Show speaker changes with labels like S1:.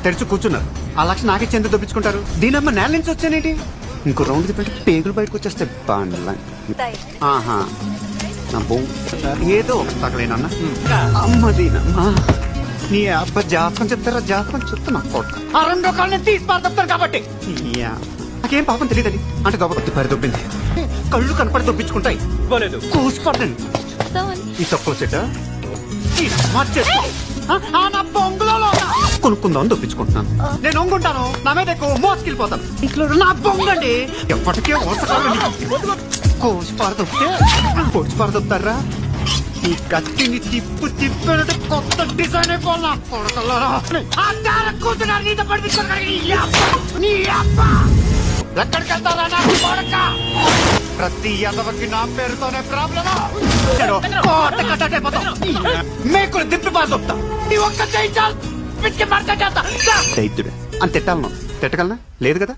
S1: తెరిచి కూర్చున్నారు. ఆ లక్ష నాకే చెంత దొప్పించుకుంటారు. దీనమ్మ నేల నుంచి వచ్చానేంటి? ఇంకో రౌండ్ తిప్పంటే పేగులు బయటకు వచ్చేస్తే బాగా. ఆహా నా బొ ఏదో ఒక తగలేనన్నా. అమ్మ దీనమ్మా నీ అబ్బ జాతకం చెప్తారా? జాతకం చెప్తున్నా ఆ రెండో కాళ్ళని తీసి పారుతారు కాబట్టి నాకేం పాపం తెలియదని అంటే దొబ్బ పరి దొబ్బింది. కళ్ళు కనపడి దొప్పించుకుంటాయి. కూసిపడండి ఈ తక్కువ చెట్ట కొనుక్కుందాం అని దొప్పించుకుంటున్నాను. నేను ఒంగుంటాను, నా మీద ఎక్కువ మోసుకెళ్ళిపోతాను. ఇంట్లో నా బొంగండి ఎప్పటికే కోసి పారదొప్పుతారా? ఈ కత్తిని తిప్పినట్టు కొత్త డిజైన్ అయిపోయినా కొడకల్లారా కూర్చున్నారు. నీతో ఎక్కడికి వెళ్తారా నా కొడక? ప్రతి ఎదవకి నా పేరుతోనే ప్రాబ్లమా? మేకులు దిప్పి పారదొప్తా. నీ ఒక్క చేయి చాలు పిచ్చికి పడతా చేస్తా. దైత్యుడు అని తిట్టాలను తిట్టగలనా? లేదు కదా.